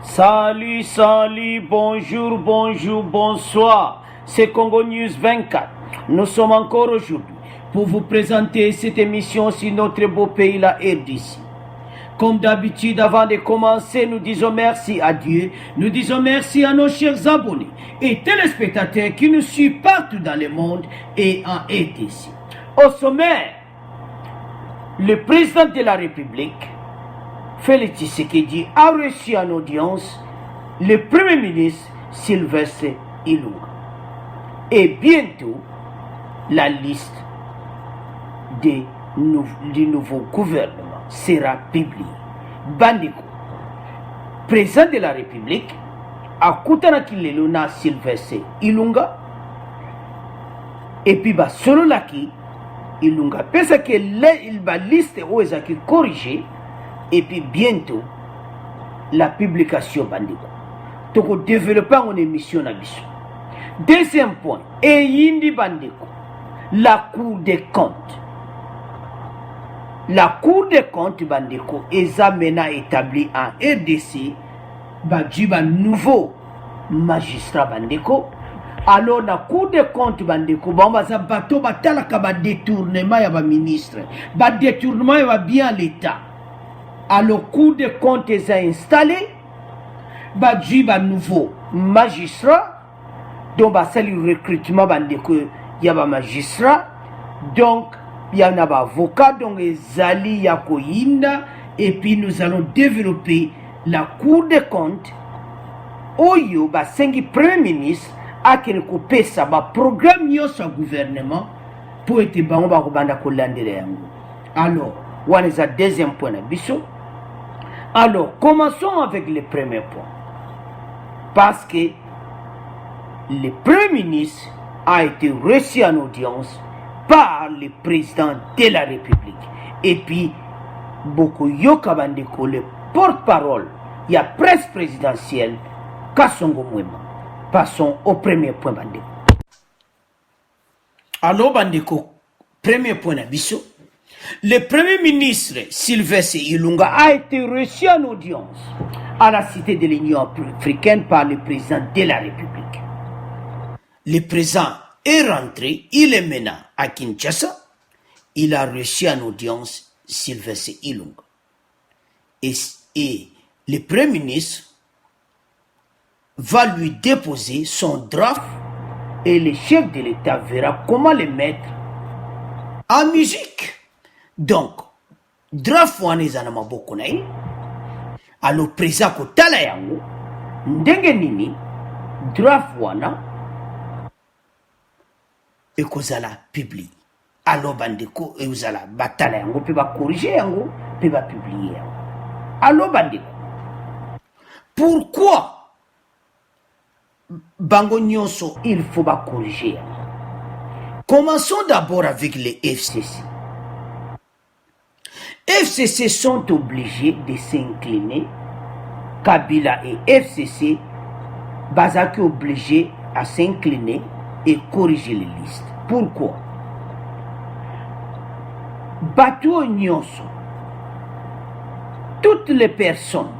Salut, salut, bonjour, bonjour, bonsoir. C'est Congo News 24. Nous sommes encore aujourd'hui pour vous présenter cette émission sur notre beau pays, la RDC. Comme d'habitude, avant de commencer, nous disons merci à Dieu, nous disons merci à nos chers abonnés et téléspectateurs qui nous suivent partout dans le monde et en RDC. Au sommet, le président de la République, Félix Tshisekedi, a reçu en audience le Premier ministre Sylvestre Ilunga. Et bientôt, la liste du nouveau gouvernement sera publiée. Bandiko, président de la République, a Kutanaki na Sylvestre Ilunga, et puis selon laki Ilunga, parce que la liste est corrigée. Et puis bientôt, la publication bandiko. Donc, développons une émission à Bissou. Deuxième point, et yindi bandiko, la Cour des comptes. La Cour des comptes bandiko est maintenant établie en RDC, un nouveau magistrat bandiko. Alors, la Cour des comptes bandiko, ça bateau batala kaba détournement ya ba ministre, ba détournement ya bien l'État. Alors, Cour des comptes est installé, un nouveau magistrat, donc c'est le recrutement il y a un magistrat, donc il y a un avocat, donc Zali Yakoyinda, et puis nous allons développer la Cour des comptes. Oyo, c'est Premier ministre, a qu'il coupé ça, programme son gouvernement pour être bon, alors, on est à deuxième point de vue. Alors, commençons avec le premier point. Parce que le Premier ministre a été reçu en audience par le président de la République. Et puis, beaucoup Yokabandeko, le porte-parole, il y a presse présidentielle, Kassongo Mwema. Passons au premier point, Bandeko. Alors, Bandeko, premier point d'abissou. Le Premier ministre Sylvestre Ilunga a été reçu en audience à la Cité de l'Union africaine par le président de la République. Le président est rentré, il est maintenant à Kinshasa. Il a reçu en audience Sylvestre Ilunga. Et le Premier ministre va lui déposer son draft et le chef de l'État verra comment le mettre en musique. Donc, draft wana ezana maboko na ye. Alors président kotala yango ndenge nini draft wana ekozala publié. Alors bandeko ezala batala yango pe ba corriger yango pe ba publier yango. Alors bandeko, pourquoi bango nyonso il faut ba corriger yango? Commençons d'abord avec les FCC. FCC sont obligés de s'incliner. Kabila et FCC, Bazaki obligés à s'incliner et corriger les listes. Pourquoi? Bateau Nyonso, toutes les personnes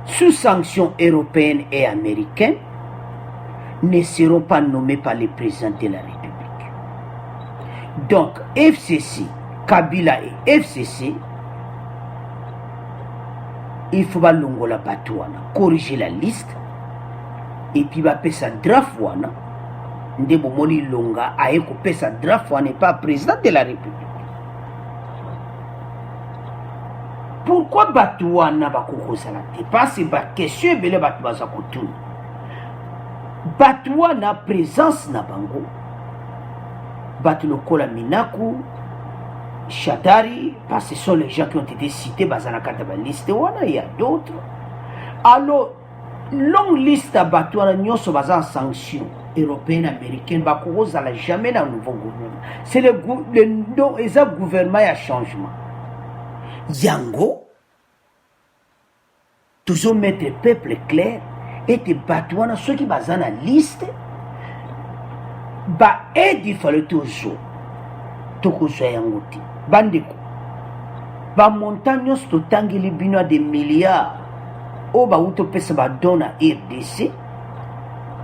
sous sanctions européennes et américaines ne seront pas nommées par le président de la République. Donc, FCC, Kabila et FCC, il faut balongola batouana, corriger la liste, et puis va pesa draft wana, ndebo moni longa aeko pesa draft wana n'est pas président de la République. Pourquoi batouana bakokosala te? Parce que question ebele batu baza kotuna. Batouana présence na bango, batu lokola Minaku, Chadari, parce que ce sont les gens qui ont été cités dans la liste, il y a d'autres. Alors, longue liste à Batouana, nous sommes en sanctions européennes, américaines, Bakouros n'a jamais dans le nouveau gouvernement. C'est le gouvernement à changement. Yango, toujours mettre le peuple clair, et te Batouana, ceux qui sont dans la liste, il fallait toujours. Tokoso yango te bandeko ba montagne totangi libino des milliards o bauto pesa badona RDC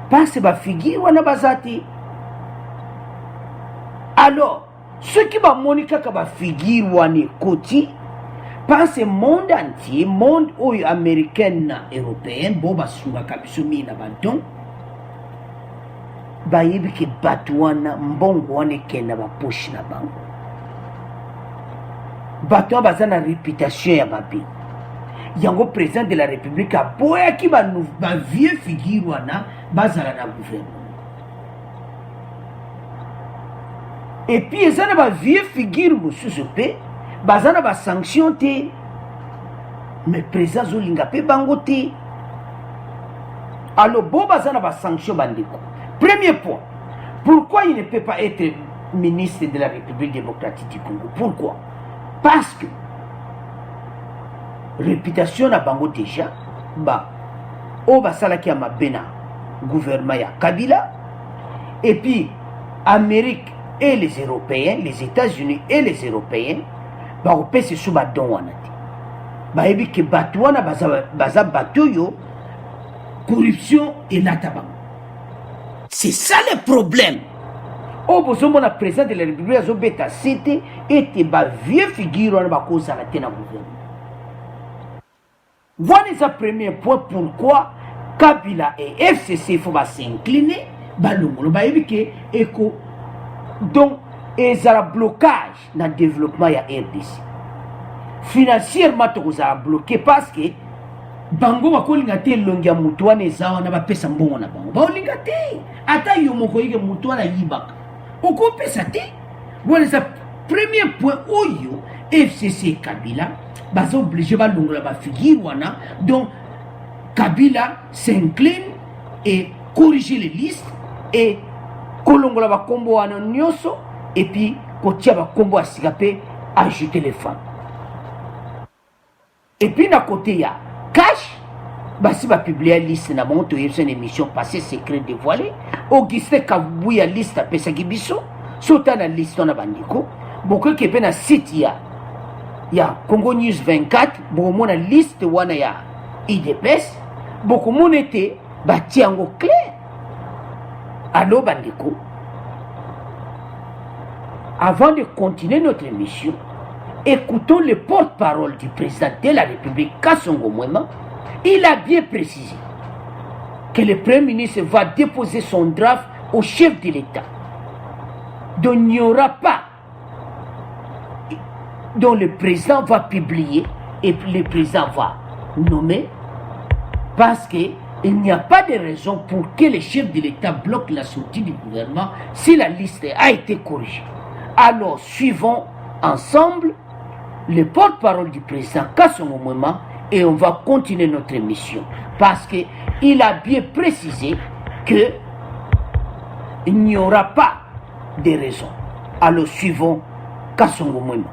passe bafigure wana bazati. Alors ceux qui va monika ka bafigure wana koti parce monde entier, monde américain na européen bo basunga kabiso mina badon bayebi ke batu wana mbongo wana ekenda baposhi na bango, batu wana baza na réputation ya babe. Yango président de la république aboyaki bavieux figure wana bazala na gouvernement. Et puis eza na bavieux figure mosusu mpe baza na basanction te, mais président azolinga mpe bango te. Alors bo baza na basanction bandeko. Premier point, pourquoi il ne peut pas être ministre de la République démocratique du Congo? Pourquoi? Parce que réputation na bango déjà o basalaki ya mabena gouvernement ya Kabila, et puis Amérique et les Européens, les États-Unis et les Européens bakopesa sous badon wana te, bayebi ke bato wana baza bato yo corruption elata bango. C'est ça le problème. O bozomona président de la République azobeta sete ete bavieux figure wana bakozala te na gouvernement. Voilà le premier point pourquoi Kabila et FCC faut s'incliner balongolo bayebi ke eko donc ezala blocage dans le développement ya RDC. Financièrement tokozala bloqué parce que bango bakolinga te longia mutu wana eza wana bapesa mbongo na bango baolinga te ata yo moko yike mutu wana yibaka okopesa te. Voilà le premier point oyo FCC Kabila baza obligé balongola bafigure wana, donc Kabila s'incline et corriger les listes et kolongola bakombo wana nyonso, et puis kotia bakombo asika pe ajouter les femmes. Et puis na côté ya cash basi ba publier liste na monto yebisa une émission passée secret dévoilé Augustin Kabuya liste apesa kibiso sota na liste na bandiko boko ke pe na site ya Congo News 24 bomona liste wana ya IDPS boko monete bati yango clair. Allo bandiko, avant de continuer notre émission, écoutons le porte-parole du président de la République, Kassongo Mwema. Il a bien précisé que le Premier ministre va déposer son draft au chef de l'État. Donc il n'y aura pas, dont le président va publier et le président va nommer, parce qu'il n'y a pas de raison pour que le chef de l'État bloque la sortie du gouvernement si la liste a été corrigée. Alors suivons ensemble le porte-parole du président Kassongo Mwema et on va continuer notre émission parce qu'il a bien précisé qu'il n'y aura pas de raison. Alors suivons Kassongo Mwema.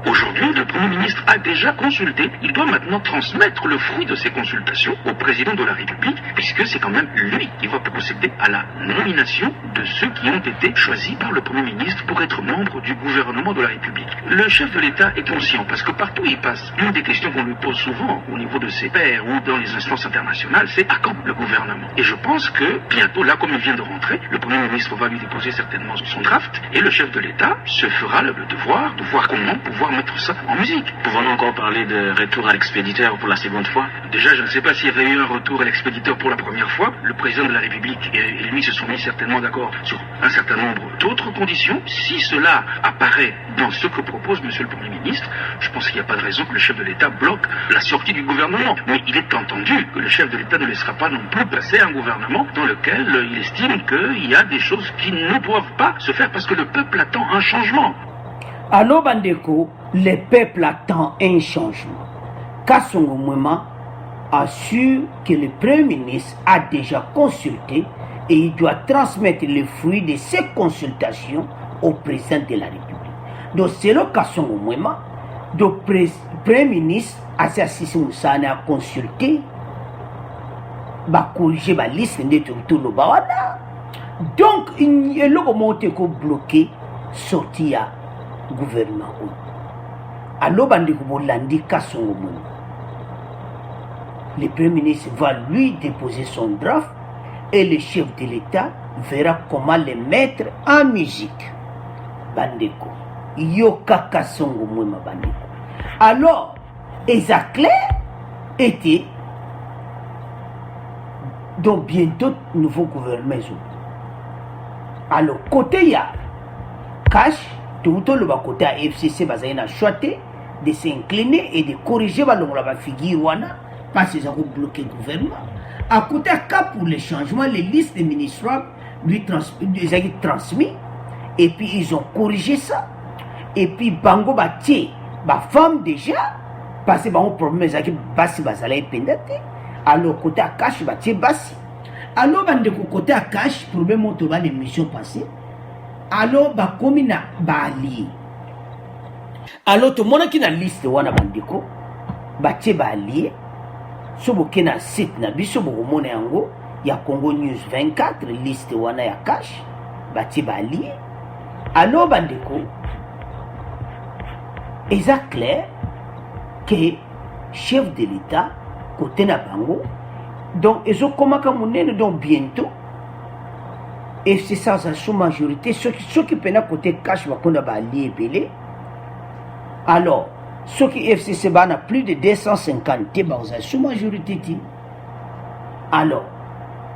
Aujourd'hui, le Premier ministre a déjà consulté. Il doit maintenant transmettre le fruit de ces consultations au président de la République, puisque c'est quand même lui qui va procéder à la nomination de ceux qui ont été choisis par le Premier ministre pour être membre du gouvernement de la République. Le chef de l'État est conscient, parce que partout où il passe, une des questions qu'on lui pose souvent au niveau de ses pairs ou dans les instances internationales, c'est à quand le gouvernement? Et je pense que bientôt, là, comme il vient de rentrer, le Premier ministre va lui déposer certainement son draft, et le chef de l'État se fera le devoir de voir comment pouvoir mettre ça en musique. Pouvons-nous encore parler de retour à l'expéditeur pour la seconde fois? Déjà, je ne sais pas s'il y avait eu un retour à l'expéditeur pour la première fois. Le président de la République et lui se sont mis certainement d'accord sur un certain nombre d'autres conditions. Si cela apparaît dans ce que propose Monsieur le Premier ministre, je pense qu'il n'y a pas de raison que le chef de l'État bloque la sortie du gouvernement. Mais il est entendu que le chef de l'État ne laissera pas non plus passer un gouvernement dans lequel il estime qu'il y a des choses qui ne doivent pas se faire parce que le peuple attend un changement. Allô Bandeko, le peuple attend un changement. Kassongo Mwema assure que le Premier ministre a déjà consulté et il doit transmettre le fruit de ces consultations au président de la République. Donc selon Kassongo Mwema, le Premier ministre Assisi Moussane a consulté, va corriger la liste de tout le Bawana. Donc il y a le bloqué sortir gouvernement. Alors bandi ko bolandi Kassongo Mwema. le Premier ministre va lui déposer son draft et le chef de l'État verra comment le mettre en musique. Bandeko. Yo kaka songo mwema bandeko. Alors, Ezaclair était donc bientôt nouveau gouvernement. Alors, côté ya Cash, tout le côté à FCC va choisir de s'incliner et de corriger la figure wana parce qu'ils ont bloqué le gouvernement. À côté cas pour les changements, les listes des ministres lui transmis et puis ils ont corrigé ça. Et puis bango batie ba femme déjà parce que ba problème ezaki basi bazala ependate. Alors côté à Cash batie basi. Alors bande côté à Cash problème auto ba l'émission passée. Alors ba komina ba ali. Alors tout le monde qui na liste wana bandiko batie ba ali. Sobo kena site na biso bo mona yango ya Congo News 24 liste wana ya Cash batie ba ali. Alors bandiko est clair que chef de l'État côté na bango donc ils ont commencé donc bientôt et c'est ça sa sous majorité ceux qui pena côté Cash va qu'on a allié belé alors ceux qui FCC na plus de 250 ba aux sous majorité alors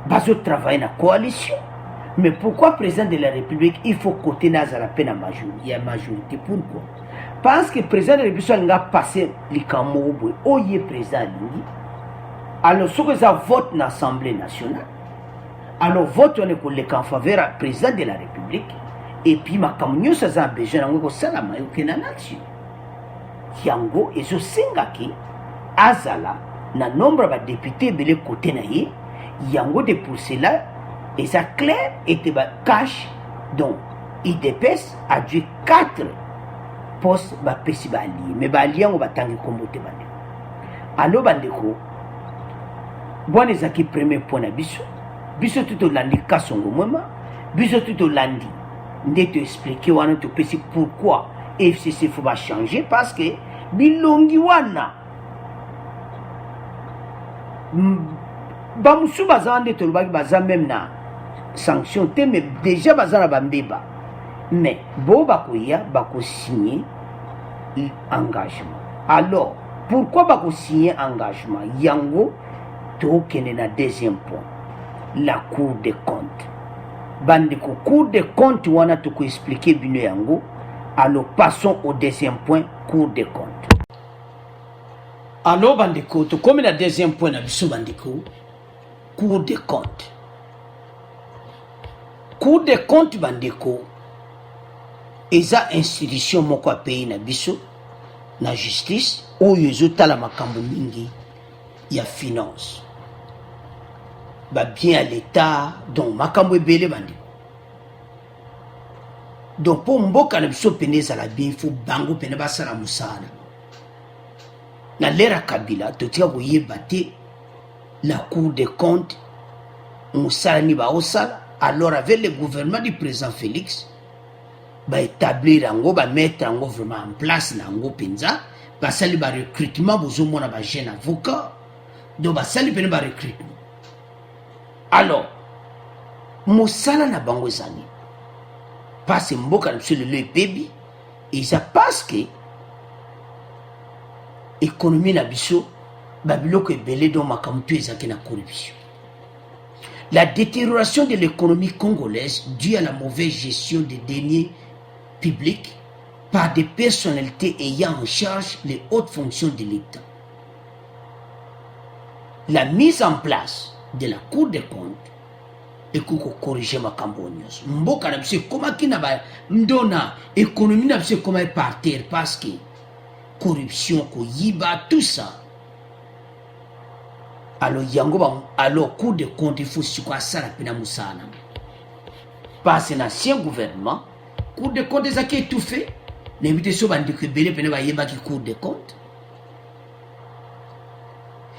bazo travailler na coalition mais pourquoi président de la République il faut côté na za la peine majorité pourquoi parce que le président de la République a passé le Cameroun, il est président. Alors, ce que ça vote dans l'Assemblée nationale, alors vote on est en faveur du président de la République, et puis ma Cameroun, ça a besoin de salama et de nation. Yango, et ce singaki, azala, na nombre de députés de côté naïe, yango de pour cela, et ça clair, et te cash, donc, IDPS a dû 4 poste ba pesi ba ali mais ba ali yango batangi kombote bande alo bandeko bwana ezaki premier point na biso tout olandi kasongo mwema biso tout olandi nde te expliquer wana to pesi pourquoi FCC faut ba changer parce que bilongi wana ba musu bazande to lobaki baza même na sanction te mais déjà bazana bambeba. Mais bon bakoya bako signer engagement. Alors pourquoi bako signer engagement? Yango to kene na deuxième point. La Cour des comptes. Bandeko Cour des comptes wana to ko expliquer bino yango. Alors passons au deuxième point, Cour des comptes. Alors bandeko to comme la deuxième point na biso bandeko Cour des comptes. Cour des comptes bandeko eza institution moko pays na biso na justice oyo ezotala makambo mingi ya finance ba bien à l'état donc makambo ebele bandi donc pour mboka na biso pene ezala bien il faut bango pene basala musala na lera Kabila totika koyeba te la Cour des comptes musala ni baosala alors avec le gouvernement du président Félix ba établir ango ba mettre ango vraiment en place nango penza ba sali ba recrutement bozo mona ba jeune avocat donc ba sali pene ba recrutement alors mosala na bango zani parce mboka na sur le baby et ça parce que économie na biso ba biloko ebele donc makamtu ezaki na corruption. La détérioration de l'économie congolaise due à la mauvaise gestion des deniers publics par des personnalités ayant en charge les hautes fonctions de l'État. La mise en place de la Cour des comptes et pour corriger ma cambonios. Mboka na bise comment qui na ba ndona économie na bise comment par terre parce que corruption ko yiba tout ça. Alors yango ba alors Cour des comptes il faut quoi ça la pena musana. Parce que l'ancien gouvernement Cour des comptes ezaki étouffé. L'invitation bandi que belé pena ba yeba ki Cour des comptes.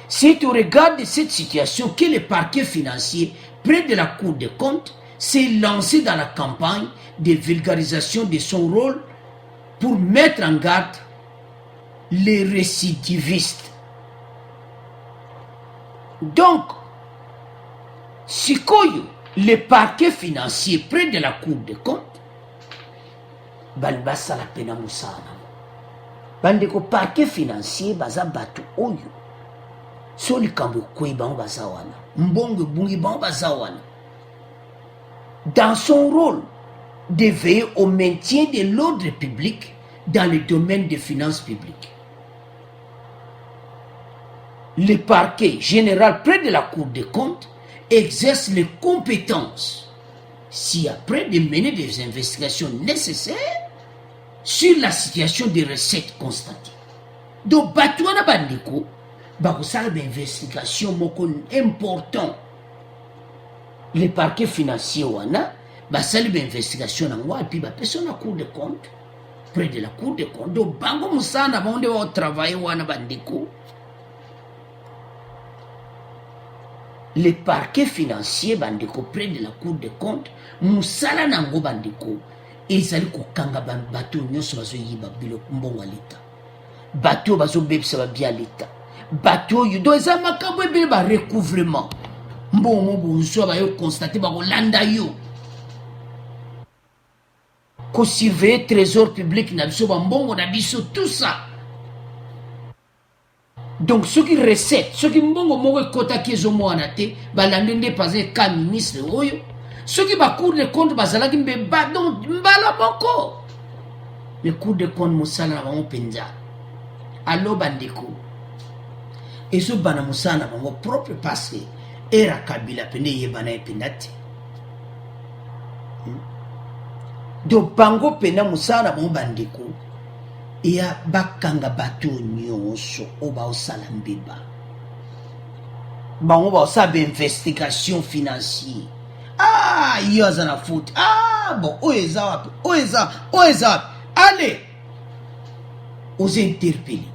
Si tu regardes cette situation que le parquet financier près de la Cour des comptes s'est lancé dans la campagne de vulgarisation de son rôle pour mettre en garde les récidivistes. Donc, sikoyo, le parquet financier près de la Cour des comptes, balbasa la pena musana. Bandeko parquet financier baza batu oyo. Soli kambo kwe bango baza wana. Mbongo bungi bango baza wana. Dans son rôle de veiller au maintien de l'ordre public dans le domaine des finances publiques. Le parquet général près de la Cour des comptes exerce les compétences, si après de mener des investigations nécessaires sur la situation des recettes constatées. Donc, Batouana Bandeko, bakosala d'investigation moko important. Le parquet financier wana, basali d'investigation nango et puis bapesa na Cour des comptes, près de la Cour des comptes. Donc, bango musana bonde wa travailler wana bandeko. Le parquet financier bandeko près de la Cour des comptes, musala nango bandeko. Ezali kokanga bato nyonso bazo yiba bilo mbongo leta. Bato bazo bebisa ba bia leta. Bato yudo eza makambo ebele ba recouvrement. Mbongo bonso ba yo constater ba kolanda yo. Ko surveiller trésor public na biso ba mbongo na biso tout ça. Donc ceux qui recette, ceux qui mbongo moko kota kezo mwana te, ba landende passer ka ministre oyo. Ceux qui va cour de compte bazala qui me bat donc mbala moko. Le cour de compte musala na penza. Allo bandeko. Et ce bana musala na propre parce que era kabila pene yebana epinati. Donc bango pena musala na bandeko. Ya bakanga bato nyonso oba osala mbeba. Bango ba osabe investigation financière. Ah, il y a un faute. Ah, bon, oeza. Allez, aux interpeller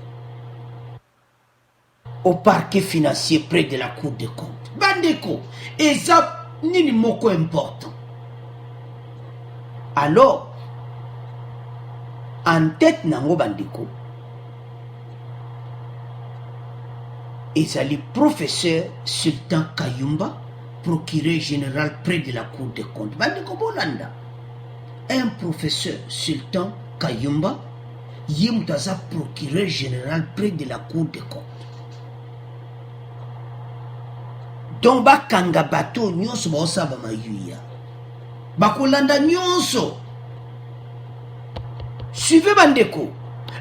au parquet financier près de la Cour des comptes. Bandeko, et ça, ni moko important. Alors, en tête nango bandeko, et ça le professeur Sultan Kayumba, procureur général près de la Cour des comptes. Bandeko Bolanda, un professeur Sultan Kayumba, Yemutaza procureur général près de la Cour des comptes. Donc bakanga bato nyonso baosa ba mayuya. Bakolanda nyonso. Suivez bandeko.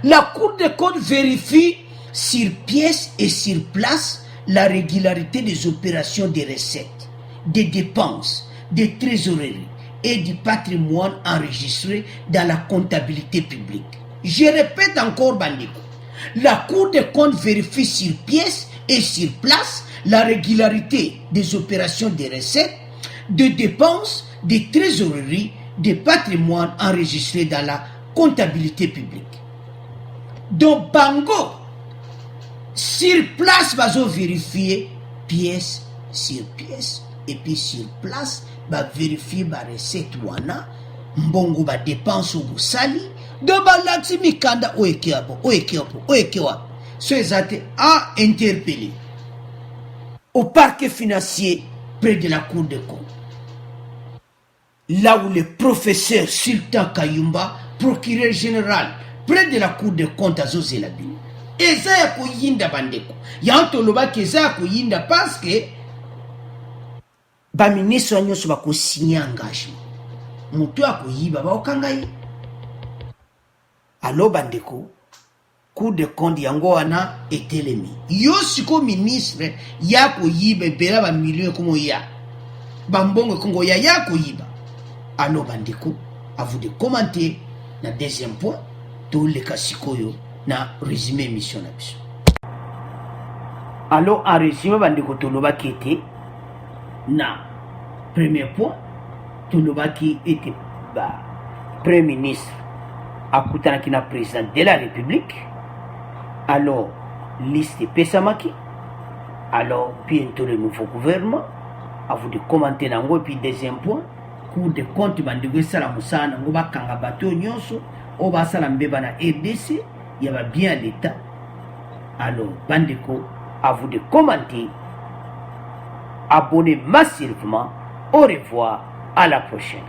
La Cour des comptes vérifie sur pièce et sur place la régularité des opérations des recettes, des dépenses, des trésoreries et du patrimoine enregistré dans la comptabilité publique. Je répète encore, bandeko. La Cour des comptes vérifie sur pièce et sur place la régularité des opérations des recettes, des dépenses, des trésoreries, des patrimoines enregistrés dans la comptabilité publique. Donc, bango, sur place, bazo vérifier pièce sur pièce. Et puis sur place, ba vérifier ba recette wana, mbongo ba dépense ou sali, de ba lati mikanda oekeapo. So ezate a interpellé au parquet financier près de la Cour des comptes. Là où le professeur Sultan Kayumba, procureur général près de la Cour des comptes à Zozelabi. Et ça ya koyinda bandeko. Yantoloba ke ça ya koyinda parce que ba ministre nyonso ba ko signer engagement. Mutu akoyiba ba okanga ye. Alo bandeko, Cour des comptes yango wana etelemi. Yo siko ministre ya koyiba bela ba millions komo ya. Bambongo kongo ya koyiba. Alo bandeko, à vous de commenter na deuxième point tout le cas sikoyo na résumé mission na biso. Alors en résumé bandeko toloba kete na premier point toloba qui était premier ministre akutana ki na président de la République. Alors liste pesamaki. Alors bientôt le nouveau gouvernement. À vous de commenter nango. Et puis deuxième point, Cour des comptes bandeko sala musana ngo bakanga bato nyonso o basala mbeba na RDC yaba bien l'état. Alors bandeko, à vous de commenter abonnez massivement. Au revoir, à la prochaine.